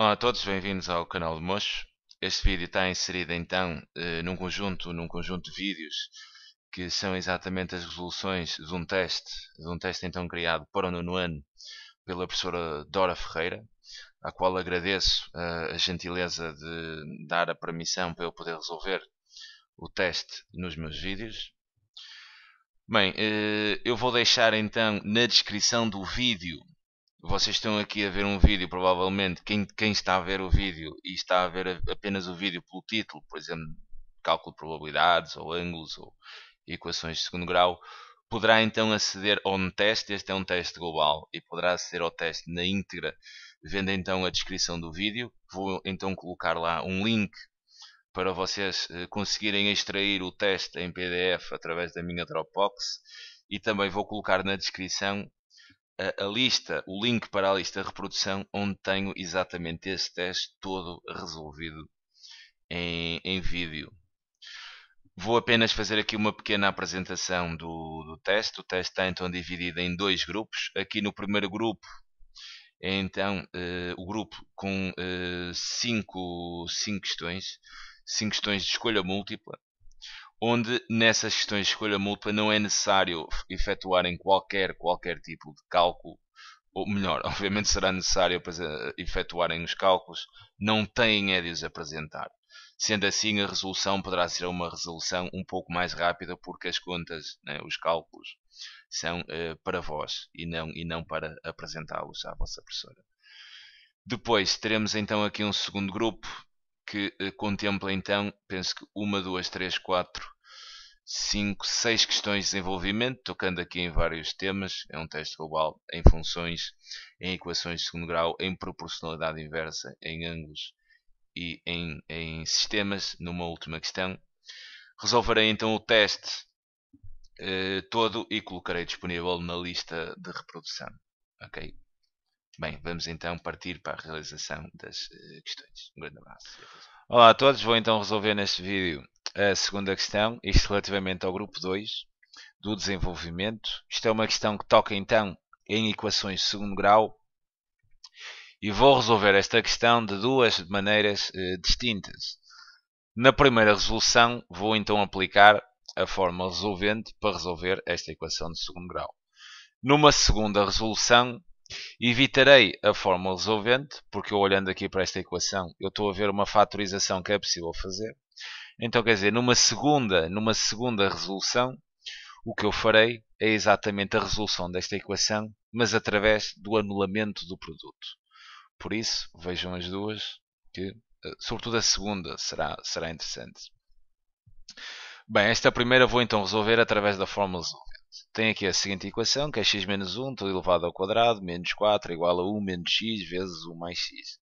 Olá a todos, bem-vindos ao canal de Mocho. Este vídeo está inserido então num conjunto de vídeos que são exatamente as resoluções de um teste então criado para o nono ano pela professora Dora Ferreira, à qual agradeço a gentileza de dar a permissão para eu poder resolver o teste nos meus vídeos. Bem, eu vou deixar então na descrição do vídeo. Vocês estão aqui a ver um vídeo, provavelmente, quem está a ver o vídeo e está a ver apenas o vídeo pelo título, por exemplo, cálculo de probabilidades, ou ângulos, ou equações de segundo grau, poderá então aceder ao teste. Este é um teste global e poderá aceder ao teste na íntegra, vendo então a descrição do vídeo. Vou então colocar lá um link para vocês conseguirem extrair o teste em PDF através da minha Dropbox, e também vou colocar na descrição a lista, o link para a lista de reprodução, onde tenho exatamente esse teste todo resolvido em vídeo. Vou apenas fazer aqui uma pequena apresentação do teste. O teste está então dividido em dois grupos. Aqui no primeiro grupo é então o grupo com 5 questões de escolha múltipla, onde nessas questões de escolha múltipla não é necessário efetuarem qualquer tipo de cálculo, ou melhor, obviamente será necessário efetuarem os cálculos, não têm é de os apresentar. Sendo assim, a resolução poderá ser uma resolução um pouco mais rápida, porque as contas, né, os cálculos, são para vós e não para apresentá-los à vossa professora. Depois teremos então aqui um segundo grupo que contempla então, penso que uma, duas, três, quatro, 5, 6 questões de desenvolvimento, tocando aqui em vários temas. É um teste global em funções, em equações de segundo grau, em proporcionalidade inversa, em ângulos e em sistemas, numa última questão. Resolverei então o teste todo e colocarei disponível na lista de reprodução. Ok? Bem, vamos então partir para a realização das questões. Um grande abraço. Olá a todos, vou então resolver neste vídeo a segunda questão, isto relativamente ao grupo 2 do desenvolvimento. Isto é uma questão que toca então em equações de segundo grau, e vou resolver esta questão de duas maneiras distintas. Na primeira resolução vou então aplicar a fórmula resolvente para resolver esta equação de segundo grau. Numa segunda resolução evitarei a fórmula resolvente, porque eu, olhando aqui para esta equação, eu estou a ver uma fatorização que é possível fazer. Então, quer dizer, numa segunda resolução, o que eu farei é exatamente a resolução desta equação, mas através do anulamento do produto. Por isso, vejam as duas, que sobretudo a segunda será interessante. Bem, esta primeira vou então resolver através da fórmula resolvente. Tem aqui a seguinte equação, que é x menos 1, tudo elevado ao quadrado, menos 4 igual a 1 menos x vezes 1 mais x.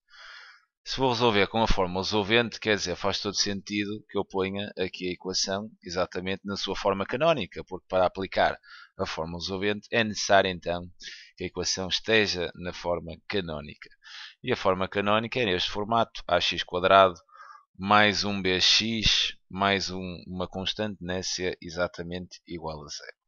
Se vou resolver com a fórmula resolvente, quer dizer, faz todo sentido que eu ponha aqui a equação exatamente na sua forma canónica, porque para aplicar a fórmula resolvente é necessário então que a equação esteja na forma canónica. E a forma canónica é neste formato: ax quadrado mais 1bx mais uma constante, né, ser exatamente igual a zero.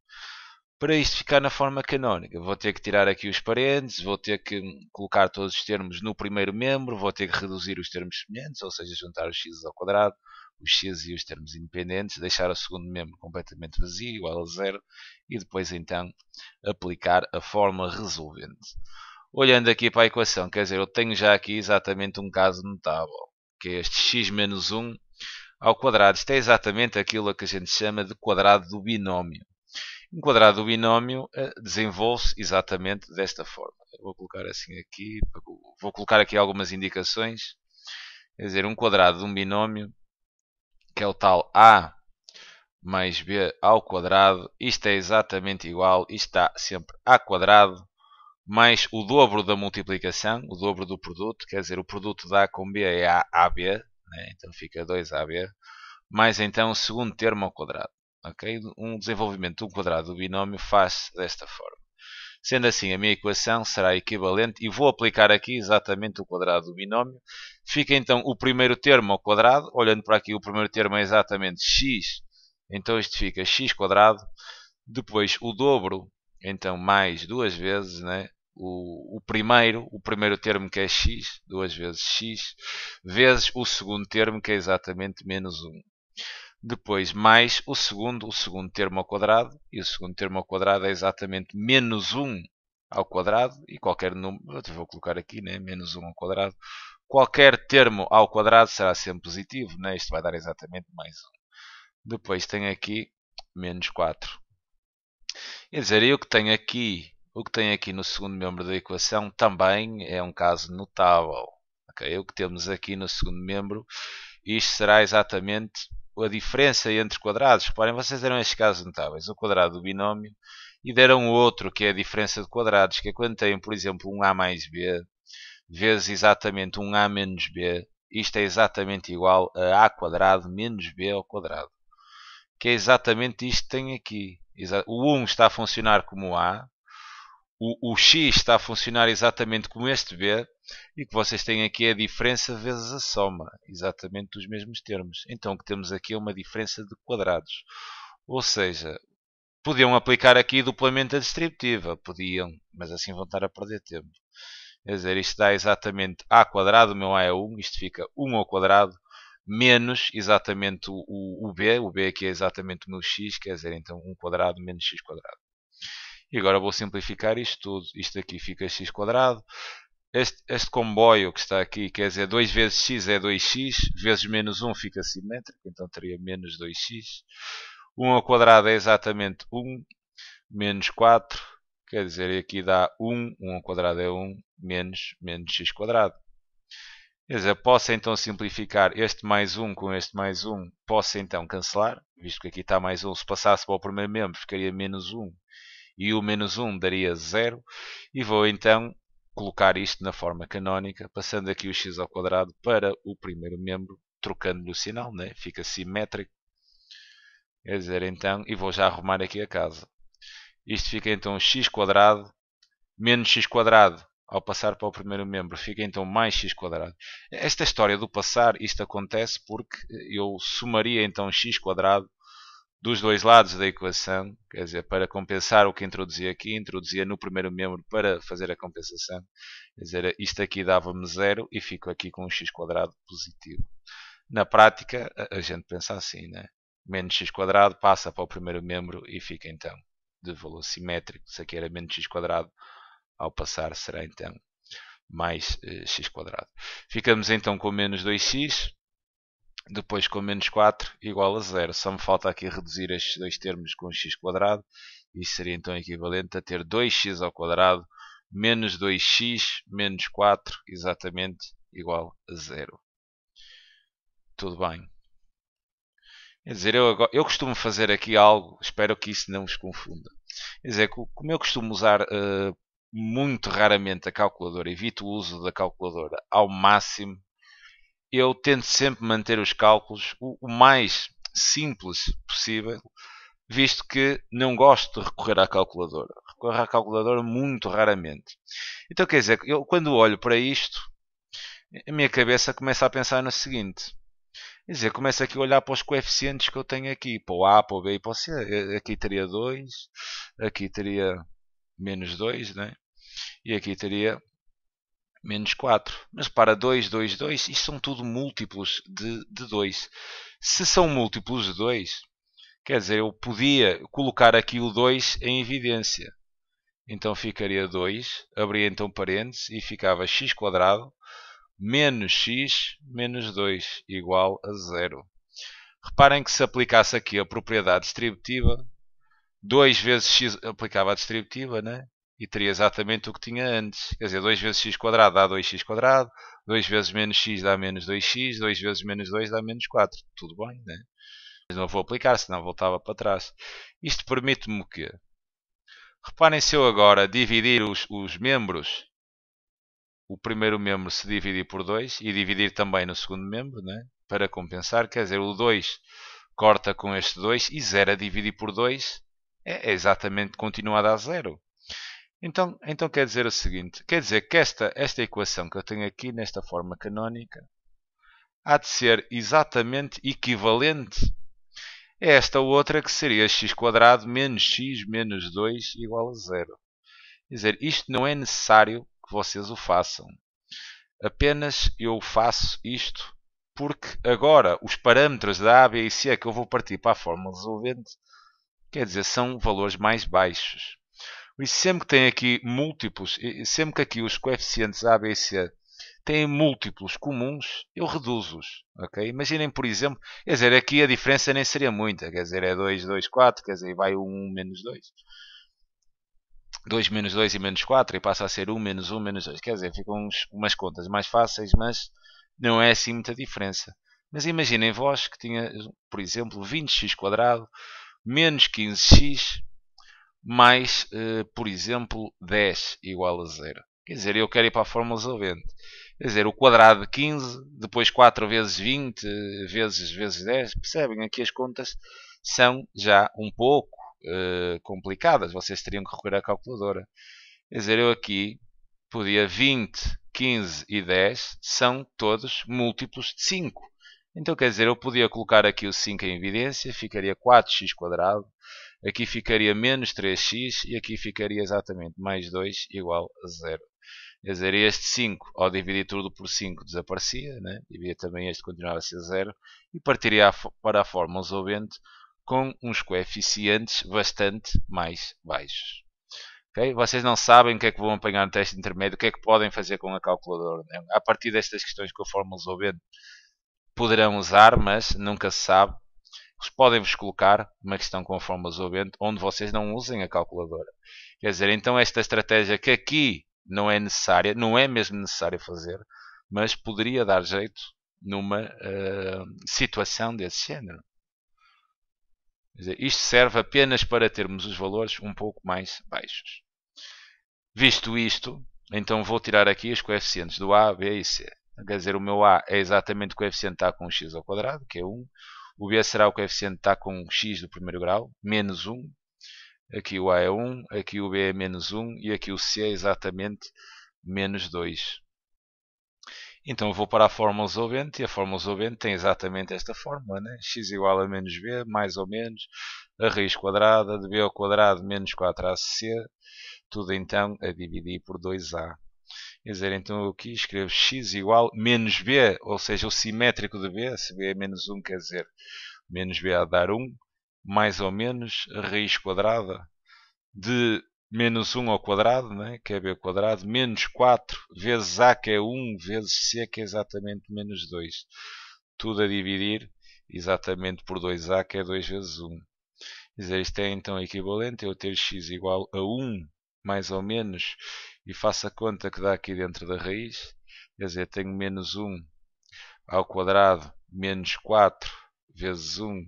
Para isto ficar na forma canónica, vou ter que tirar aqui os parênteses, vou ter que colocar todos os termos no primeiro membro, vou ter que reduzir os termos semelhantes, ou seja, juntar os x ao quadrado, os x e os termos independentes, deixar o segundo membro completamente vazio, igual a zero, e depois então aplicar a fórmula resolvente. Olhando aqui para a equação, quer dizer, eu tenho já aqui exatamente um caso notável, que é este x menos 1 ao quadrado. Isto é exatamente aquilo que a gente chama de quadrado do binómio. Um quadrado do binómio desenvolve-se exatamente desta forma. Eu vou colocar assim aqui, vou colocar aqui algumas indicações. Quer dizer, um quadrado de um binómio, que é o tal a mais b ao quadrado, isto é exatamente igual, isto está sempre a quadrado, mais o dobro da multiplicação, o dobro do produto, quer dizer, o produto de a com b é AB, né? Então fica 2ab, mais então o segundo termo ao quadrado. Okay? Um desenvolvimento de um quadrado do binómio faz desta forma. Sendo assim, a minha equação será equivalente, e vou aplicar aqui exatamente o quadrado do binómio. Fica então o primeiro termo ao quadrado. Olhando para aqui, o primeiro termo é exatamente x, então isto fica x quadrado. Depois o dobro, então mais duas vezes, né? o primeiro termo que é x, 2 vezes x, vezes o segundo termo que é exatamente menos 1. Depois mais o segundo termo ao quadrado, e o segundo termo ao quadrado é exatamente menos 1 ao quadrado, e qualquer número, eu vou colocar aqui, né? Menos 1 ao quadrado. Qualquer termo ao quadrado será sempre positivo, né? Isto vai dar exatamente mais 1. Depois tem aqui menos 4. Quer dizer, o que tenho aqui no segundo membro da equação também é um caso notável. Okay? O que temos aqui no segundo membro, isto será exatamente a diferença entre quadrados. Reparem, vocês deram estes casos notáveis, o quadrado do binómio, e deram outro, que é a diferença de quadrados, que é quando têm, por exemplo, um a mais b, vezes exatamente um a menos b, isto é exatamente igual a quadrado menos b ao quadrado. Que é exatamente isto que tem aqui. O 1 está a funcionar como A, o x está a funcionar exatamente como este b, e o que vocês têm aqui é a diferença vezes a soma, exatamente dos mesmos termos. Então o que temos aqui é uma diferença de quadrados. Ou seja, podiam aplicar aqui duplamente a distributiva, podiam, mas assim vão estar a perder tempo. Quer dizer, isto dá exatamente a quadrado, o meu a é 1, isto fica 1 ao quadrado, menos exatamente o b aqui é exatamente o meu x, quer dizer, então 1 quadrado menos x quadrado. E agora vou simplificar isto tudo. Isto aqui fica x quadrado. Este comboio que está aqui, quer dizer, 2 vezes x é 2x, vezes menos 1 fica simétrico, então teria menos 2x. 1 ao quadrado é exatamente 1, menos 4, quer dizer, aqui dá 1, 1 ao quadrado é 1, menos x quadrado. Quer dizer, posso então simplificar este mais 1 com este mais 1, posso então cancelar, visto que aqui está mais 1, se passasse para o primeiro membro ficaria menos 1, e o menos 1 daria 0, e vou então colocar isto na forma canónica, passando aqui o x ao quadrado para o primeiro membro, trocando-lhe o sinal, né? Fica simétrico. Quer dizer, então, e vou já arrumar aqui a casa. Isto fica então x quadrado menos x quadrado ao passar para o primeiro membro, fica então mais x quadrado. Esta história do passar, isto acontece porque eu somaria então x quadrado dos dois lados da equação, quer dizer, para compensar o que introduzi aqui, introduzia no primeiro membro para fazer a compensação. Quer dizer, isto aqui dava-me 0 e fico aqui com um x quadrado positivo. Na prática, a gente pensa assim, né? Menos x quadrado passa para o primeiro membro e fica então de valor simétrico. Se aqui era menos x quadrado, ao passar será então mais x quadrado. Ficamos então com menos 2x, depois com menos 4 igual a 0. Só me falta aqui reduzir estes dois termos com x quadrado. Isso seria então equivalente a ter 2x ao quadrado menos 2x menos 4 exatamente igual a 0. Tudo bem. Quer dizer, eu costumo fazer aqui algo, espero que isso não vos confunda. Quer dizer, como eu costumo usar muito raramente a calculadora, evito o uso da calculadora ao máximo, eu tento sempre manter os cálculos o mais simples possível, visto que não gosto de recorrer à calculadora. Recorro à calculadora muito raramente. Então, quer dizer, eu quando olho para isto, a minha cabeça começa a pensar no seguinte. Quer dizer, começo aqui a olhar para os coeficientes que eu tenho aqui, para o A, para o B e para o C. Aqui teria 2, aqui teria menos 2, né? E aqui teria menos 4. Mas para 2, 2, 2, isto são tudo múltiplos de 2. Se são múltiplos de 2, quer dizer, eu podia colocar aqui o 2 em evidência. Então ficaria 2, abria então parênteses e ficava x quadrado menos x menos 2 igual a 0. Reparem que se aplicasse aqui a propriedade distributiva, 2 vezes x aplicava a distributiva, né? E teria exatamente o que tinha antes. Quer dizer, 2 vezes x quadrado dá 2x quadrado, 2 vezes menos x dá menos 2x, 2 vezes menos 2 dá menos 4. Tudo bem, né? Mas não vou aplicar, senão voltava para trás. Isto permite-me o quê? Reparem se eu agora dividir os membros, o primeiro membro se dividir por 2 e dividir também no segundo membro, né? Para compensar, quer dizer, o 2 corta com este 2 e 0 a dividir por 2 é exatamente continua a dar 0. Então quer dizer o seguinte, quer dizer que esta equação que eu tenho aqui nesta forma canónica há de ser exatamente equivalente a esta outra que seria x quadrado menos x menos 2 igual a 0. Quer dizer, isto não é necessário que vocês o façam. Apenas eu faço isto porque agora os parâmetros da A, B e C que eu vou partir para a fórmula resolvente, quer dizer, são valores mais baixos. Por isso, sempre que tem aqui múltiplos, sempre que aqui os coeficientes A, B e C têm múltiplos comuns, eu reduzo-os. Okay? Imaginem, por exemplo, quer dizer, aqui a diferença nem seria muita. Quer dizer, é 2, 2, 4, quer dizer, vai 1, menos 2. 2 menos 2 e menos 4 e passa a ser 1 menos 1 menos 2. Quer dizer, ficam umas contas mais fáceis, mas não é assim muita diferença. Mas imaginem vós que tinha, por exemplo, 20x quadrado menos 15x mais, por exemplo, 10 igual a 0. Quer dizer, eu quero ir para a fórmula resolvente. Quer dizer, o quadrado de 15, depois 4 vezes 20, vezes 10. Percebem? Aqui as contas são já um pouco complicadas. Vocês teriam que recorrer à calculadora. Quer dizer, eu aqui podia 20, 15 e 10 são todos múltiplos de 5. Então, quer dizer, eu podia colocar aqui o 5 em evidência, ficaria 4x quadrado. Aqui ficaria menos 3x e aqui ficaria exatamente mais 2 igual a 0. Quer dizer, este 5, ao dividir tudo por 5, desaparecia, né? E também este continuava a ser 0, e partiria para a fórmula resolvente com uns coeficientes bastante mais baixos. Okay? Vocês não sabem o que é que vão apanhar no teste intermédio, o que é que podem fazer com a calculadora. Né? A partir destas questões que a fórmula resolvente poderão usar, mas nunca se sabe. Podem-vos colocar uma questão com a fórmula resolvente onde vocês não usem a calculadora. Quer dizer, então esta estratégia que aqui não é necessária, não é mesmo necessário fazer, mas poderia dar jeito numa situação desse género. Quer dizer, isto serve apenas para termos os valores um pouco mais baixos. Visto isto, então vou tirar aqui os coeficientes do A, B e C. Quer dizer, o meu A é exatamente o coeficiente que está com x ao quadrado, que é 1. O B será o coeficiente que está com x do primeiro grau, menos 1. Aqui o A é 1, aqui o B é menos 1 e aqui o C é exatamente menos 2. Então eu vou para a fórmula resolvente e a fórmula resolvente tem exatamente esta fórmula, né? X igual a menos B, mais ou menos, a raiz quadrada de B ao quadrado menos 4AC, tudo então a dividir por 2A. Quer dizer, então eu aqui escrevo x igual menos b, ou seja, o simétrico de b, se b é menos 1, quer dizer, menos b a dar 1, mais ou menos a raiz quadrada de menos 1 ao quadrado, né, que é b ao quadrado, menos 4 vezes a, que é 1, vezes c, que é exatamente menos 2. Tudo a dividir exatamente por 2a, que é 2 vezes 1. Quer dizer, isto é então equivalente a eu ter x igual a 1, mais ou menos, e faço a conta que dá aqui dentro da raiz. Quer dizer, tenho menos 1 ao quadrado menos 4 vezes 1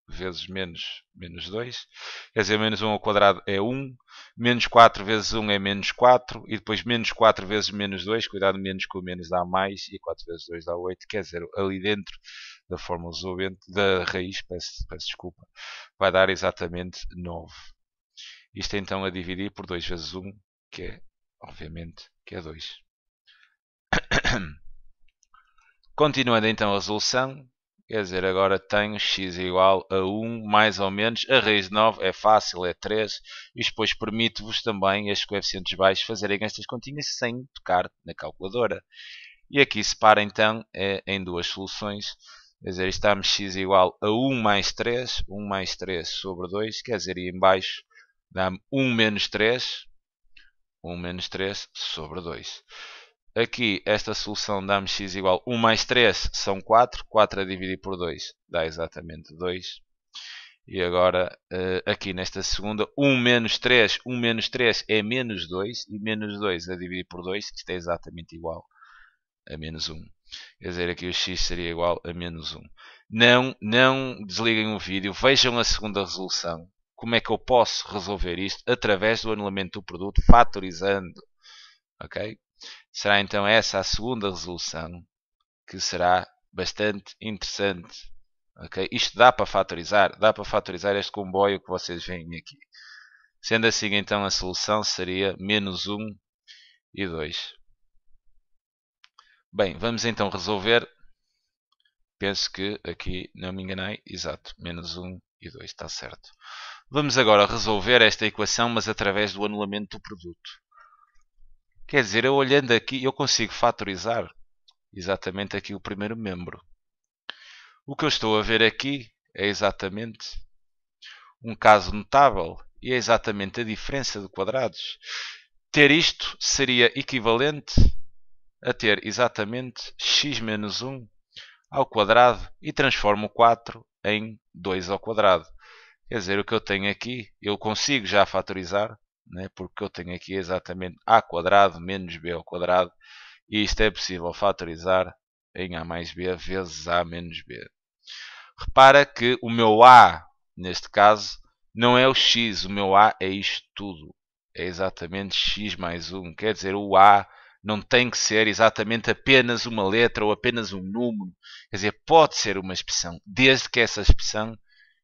vezes menos 2. Quer dizer, menos 1 ao quadrado é 1, menos 4 vezes 1 é menos 4, e depois menos 4 vezes menos 2, cuidado, menos com o menos dá mais, e 4 vezes 2 dá 8, quer dizer, ali dentro da fórmula resolvente, da raiz, peço desculpa, vai dar exatamente 9. Isto é então a dividir por 2 vezes 1, que é, obviamente, que é 2. Continuando então a resolução, quer dizer, agora tenho x igual a 1 mais ou menos, a raiz de 9 é fácil, é 3, e depois permite-vos também, estes coeficientes baixos, fazerem estas continhas sem tocar na calculadora. E aqui separa então em duas soluções, quer dizer, estamos x igual a 1 mais 3, 1 mais 3 sobre 2, quer dizer, e em baixo dá-me 1 menos 3, 1 menos 3 sobre 2. Aqui, esta solução dá-me x igual a 1 mais 3 são 4. 4 a dividir por 2 dá exatamente 2. E agora, aqui nesta segunda, 1 menos 3. 1 menos 3 é menos 2. E menos 2 a dividir por 2, isto é exatamente igual a menos 1. Quer dizer, aqui o x seria igual a menos 1. Não desliguem o vídeo. Vejam a segunda resolução. Como é que eu posso resolver isto? Através do anulamento do produto, fatorizando. Ok? Será então essa a segunda resolução, que será bastante interessante. Okay? Isto dá para fatorizar este comboio que vocês veem aqui. Sendo assim, então a solução seria menos 1 e 2. Bem, vamos então resolver. Penso que aqui não me enganei. Exato, menos 1 e 2, está certo. Vamos agora resolver esta equação, mas através do anulamento do produto. Quer dizer, eu olhando aqui, eu consigo fatorizar exatamente aqui o primeiro membro. O que eu estou a ver aqui é exatamente um caso notável e é exatamente a diferença de quadrados. Ter isto seria equivalente a ter exatamente x menos 1 ao quadrado e transformo o 4 em 2 ao quadrado. Quer dizer, o que eu tenho aqui, eu consigo já fatorizar, né? Porque eu tenho aqui exatamente a quadrado menos b ao quadrado e isto é possível fatorizar em a mais b vezes a menos b. Repara que o meu a, neste caso, não é o x, o meu a é isto tudo. É exatamente x mais 1. Quer dizer, o a não tem que ser exatamente apenas uma letra ou apenas um número. Quer dizer, pode ser uma expressão, desde que essa expressão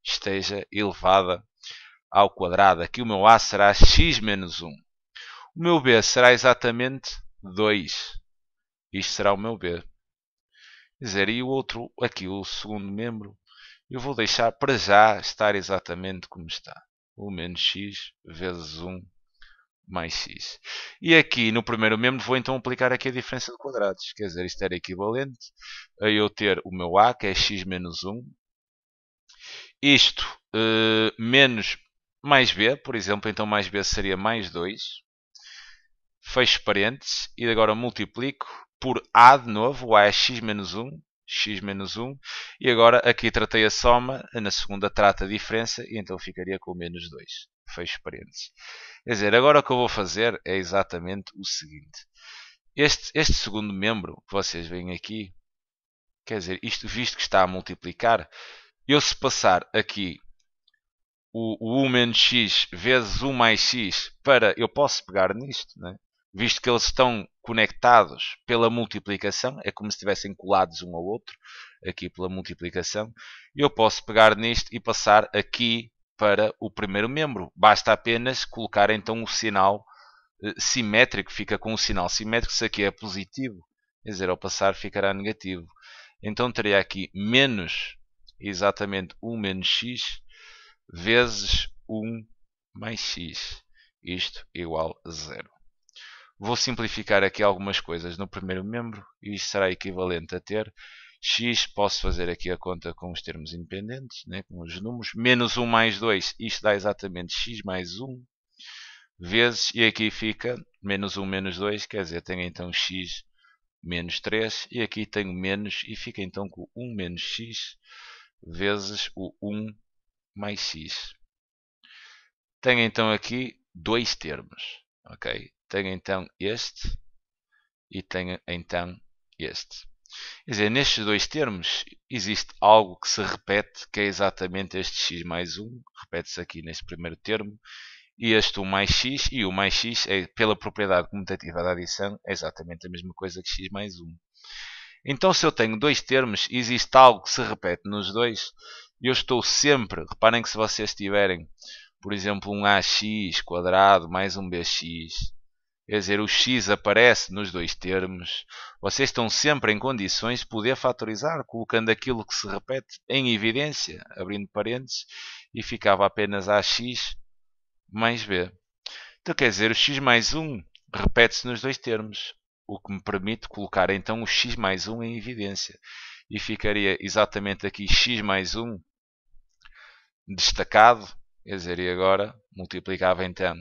esteja elevada ao quadrado. Aqui o meu a será x menos 1. O meu b será exatamente 2. Isto será o meu b. Quer dizer, e o outro, aqui o segundo membro, eu vou deixar para já estar exatamente como está. O menos x vezes 1 mais x. E aqui no primeiro membro vou então aplicar aqui a diferença de quadrados. Quer dizer, isto era equivalente a eu ter o meu a, que é x menos 1. Isto menos mais b, por exemplo, então mais b seria mais 2. Fecho parênteses e agora multiplico por a de novo. O a é x menos 1. X menos 1. E agora aqui tratei a soma, na segunda trata a diferença e então ficaria com menos 2. Fecho parênteses. Quer dizer, agora o que eu vou fazer é exatamente o seguinte. Este segundo membro que vocês veem aqui, quer dizer, isto visto que está a multiplicar, eu se passar aqui o 1 menos x vezes 1 mais x para, eu posso pegar nisto, né? Visto que eles estão conectados pela multiplicação, é como se estivessem colados um ao outro, aqui pela multiplicação, eu posso pegar nisto e passar aqui para o primeiro membro. Basta apenas colocar então o sinal simétrico, fica com o sinal simétrico, se aqui é positivo, quer dizer, ao passar ficará negativo. Então teria aqui menos, exatamente 1 menos x, vezes 1 mais x. Isto igual a 0. Vou simplificar aqui algumas coisas no primeiro membro e isto será equivalente a ter x, posso fazer aqui a conta com os termos independentes, né, com os números, menos 1 mais 2, isto dá exatamente x mais 1, vezes, e aqui fica menos 1 menos 2, quer dizer, tenho então x menos 3, e aqui tenho menos, e fica então com 1 menos x, vezes o 1 mais x. Tenho então aqui dois termos, ok? Tenho então este e tenho então este. Quer dizer, nestes dois termos existe algo que se repete, que é exatamente este x mais 1, repete-se aqui neste primeiro termo, e este 1 mais x, e o mais x, é, pela propriedade comutativa da adição, é exatamente a mesma coisa que x mais 1. Então, se eu tenho dois termos, existe algo que se repete nos dois, eu estou sempre, reparem que se vocês tiverem, por exemplo, um ax quadrado mais um bx, quer dizer, o x aparece nos dois termos, vocês estão sempre em condições de poder fatorizar, colocando aquilo que se repete em evidência, abrindo parênteses, e ficava apenas ax mais b. Então, quer dizer, o x mais 1 repete-se nos dois termos, o que me permite colocar então o x mais 1 em evidência. E ficaria exatamente aqui x mais 1 destacado, quer dizer, e agora multiplicava então.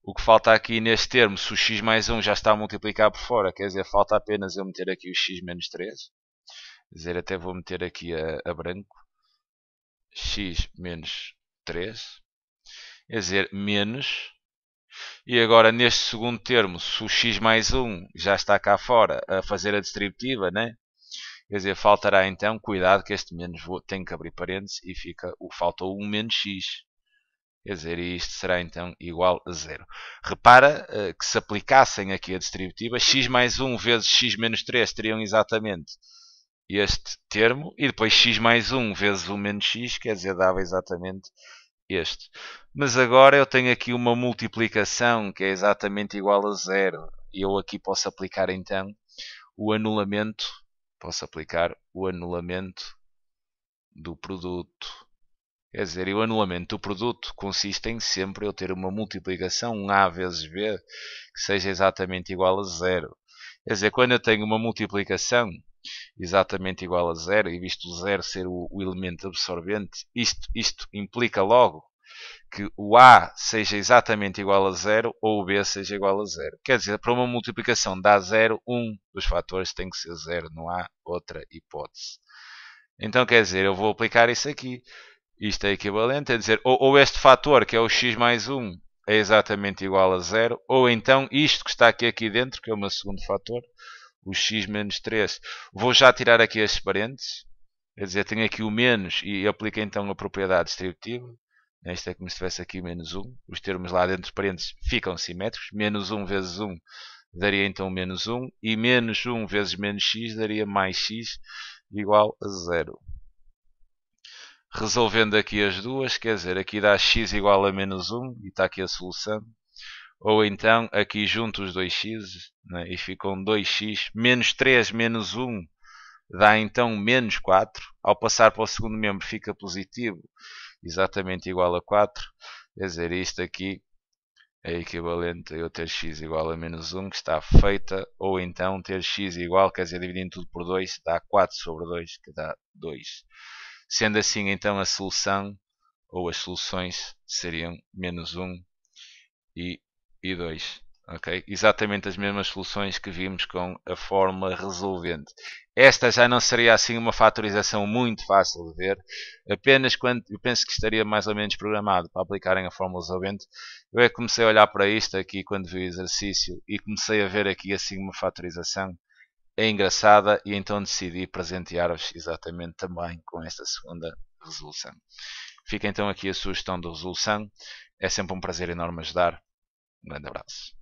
O que falta aqui neste termo, se o x mais 1 já está a multiplicar por fora, quer dizer, falta apenas eu meter aqui o x menos 3. Quer dizer, até vou meter aqui a branco. X menos 3. Quer dizer, menos. E agora neste segundo termo, se o x mais 1 já está cá fora a fazer a distributiva, né? Quer dizer, faltará então, cuidado que este menos tem que abrir parênteses e fica o faltou 1 menos x. Quer dizer, isto será então igual a 0. Repara que se aplicassem aqui a distributiva, x mais 1 vezes x menos 3 teriam exatamente este termo, e depois x mais 1 vezes 1 menos x, quer dizer, dava exatamente este. Mas agora eu tenho aqui uma multiplicação que é exatamente igual a 0. E eu aqui posso aplicar então o anulamento, posso aplicar o anulamento do produto. Quer dizer, e o anulamento do produto consiste em sempre eu ter uma multiplicação, um A vezes B, que seja exatamente igual a zero. Quer dizer, quando eu tenho uma multiplicação exatamente igual a zero, e visto o zero ser o elemento absorvente, isto implica logo que o A seja exatamente igual a zero ou o B seja igual a zero. Quer dizer, para uma multiplicação dá zero, um dos fatores tem que ser zero, não há outra hipótese. Então, quer dizer, eu vou aplicar isso aqui. Isto é equivalente a dizer, ou este fator, que é o x mais 1, é exatamente igual a zero, ou então isto que está aqui dentro, que é o meu segundo fator, o x menos 3. Vou já tirar aqui estes parênteses, quer dizer, tenho aqui o menos e aplico então a propriedade distributiva. Isto é como se tivesse aqui menos 1. Os termos lá dentro de parênteses ficam simétricos. Menos 1 vezes 1 daria então menos 1. E menos 1 vezes menos x daria mais x igual a 0. Resolvendo aqui as duas, quer dizer, aqui dá x igual a menos 1 e está aqui a solução. Ou então aqui junto os dois x, né, e ficam 2x. Menos 3 menos 1 dá então menos 4. Ao passar para o segundo membro fica positivo, exatamente igual a 4. Quer dizer, isto aqui é equivalente a eu ter x igual a menos 1, que está feita, ou então ter x igual, quer dizer, dividindo tudo por 2, dá 4 sobre 2, que dá 2. Sendo assim, então, a solução, ou as soluções, seriam menos 1 e 2. Okay? Exatamente as mesmas soluções que vimos com a fórmula resolvente. Esta já não seria assim uma fatorização muito fácil de ver, apenas quando eu penso que estaria mais ou menos programado para aplicarem a fórmula resolvente. Eu é que comecei a olhar para isto aqui quando vi o exercício e comecei a ver aqui assim uma fatorização. É engraçada e então decidi presentear-vos exatamente também com esta segunda resolução. Fica então aqui a sugestão de resolução. É sempre um prazer enorme ajudar. Um grande abraço.